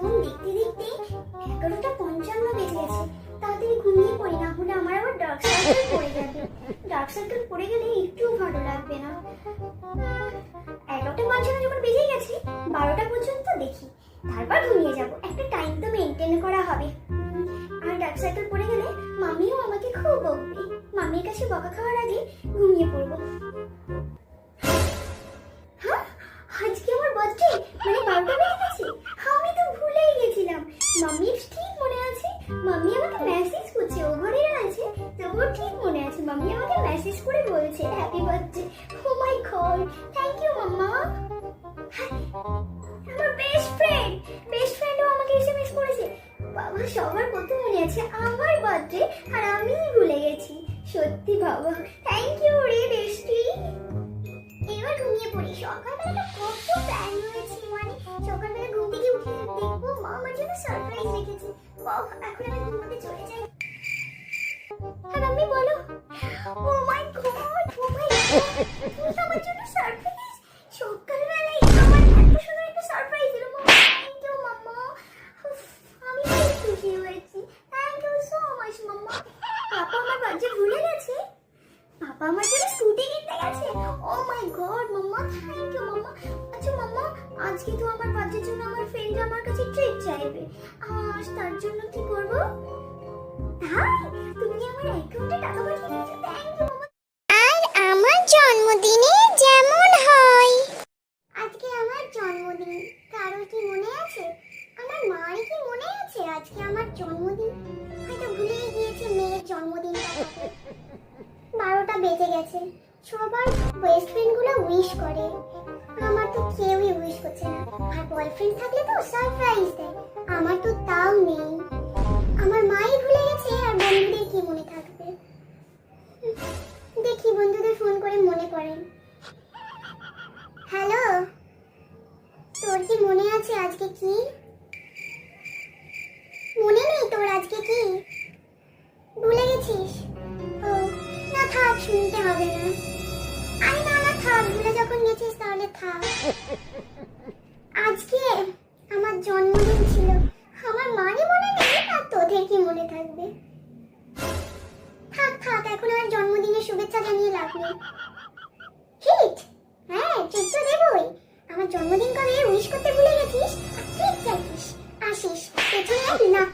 Phone দেখতে দেখতে 11:55 বেজে গেছে। তাড়াতাড়ি ঘুমিয়ে পড়ি, না হলে আমার আবার ডার্ক সার্কেল পড়ে যাবে। ডার্ক সার্কেল পড়ে গেলে একটু ভালো লাগবে না। 11:55 যখন বেজে গেছে, 12টা পর্যন্ত দেখি, তারপর ঘুমিয়ে যাব। একটা টাইম তো মেনটেন করা হবে। আর ডার্ক সার্কেল পড়ে গেলে মামিও আমাকে খুব বকবে। মামির কাছে বকা খাওয়ার আগে ঘুমিয়ে পড়বো। হ্যাঁ, আজকে আমার বার্থডে, মানে 12টা বেজে গেছে। আমি তো ভুলেই গেছিলাম। মামির ঠিক মনে আছে, মামি আমাকে মেসেজ করছে, ও ঘরে আছে তবুও ঠিক মনে আছে। মামি আমাকে মেসেজ করে বলছে happy birthday. Oh my god, thank you mamma. আমার বেস্ট ফ্রেন্ডও আমাকে এসএমএস করেছে। বাবা, সবার কত মনে আছে, আমার বার্থডে আর আমিই ভুলে গেছি। সত্যি বাবা, থ্যাংক ইউ রে বেস্টি। এবার ঘুমিয়ে পড়ি। সকালবেলা কত প্ল্যান হয়েছে, মানে সকালবেলা ঘুম থেকে উঠে দেখবো মা আমার জন্য সারপ্রাইজ রেখেছে। বাহ, এখন আমি ঘুমোতে চলে যাই। আর আমি বলো, ও my god, O my god, তুমি আমার জন্য সারপ্রাইজ। সকালবেলায় আমার এত সুন্দর একটা সারপ্রাইজ দিল। মামা, থ্যাংক ইউ মাম্মা। আমি খুব খুশি হয়েছি। থ্যাংক ইউ সো মাচ মাম্মা। পাপা আমার বার্থডে ভুলে গেছে। পাপা আমার জন্য স্কুটি কিনতে গেছে। ও my god mamma, thank you মাম্মা। আচ্ছা মাম্মা, আজকে তো আমার বার্থডের জন্য আমার ফ্রেন্ডরা আমার কাছে ট্রিট চাইবে। আজ তার জন্য কি করব? তাই তুমি আমার অ্যাকাউন্টে টাকা পাঠিয়ে দিয়েছো, থ্যাংক ইউ মাম্মা। আর আমার জন্মদিনে যেমন হয়, আজকে আমার জন্মদিন। কারোর কি মনে আছে? আমার মার কি মনে আছে আজকে আমার জন্মদিন? হয়তো ভুলেই গিয়েছে মেয়ের জন্মদিন। 12টা বেজে গেছে। সবার বেস্ট ফ্রেন্ড গুলো উইশ করে, আমার তো কেউই উইশ করছে না। আর বয়ফ্রেন্ড থাকলে তো সারপ্রাইজ দেয়, আমার তো তাও নেই। আমার মাই ভুলে গেছে, আর বন্ধুদের কি মনে থাকবে। দেখি বন্ধুদের ফোন করে মনে পড়ে। হ্যালো, তোর কি মনে আছে আজকে কি? মনে নেই তোর আজকে কি? ভুলে গেছিস? ও না, থাক, শুনতে হবে না। আরে না না, থাক, ভুলে যখন গেছিস তাহলে থাক। আজকে আমার জন্মদিন ছিল। আমার মারই মনে নেই, আর তোদের কি মনে থাকবে? থাক থাক, এখন আর জন্মদিনের শুভেচ্ছা জানিয়ে লাভ নেই। ট্রিট? হ্যাঁ, ট্রিট তো দেবই। আমার জন্মদিন কবে উইশ করতে ভুলে গেছিস আর ট্রিট চাইছিস। আসিস, পেছনে লাভ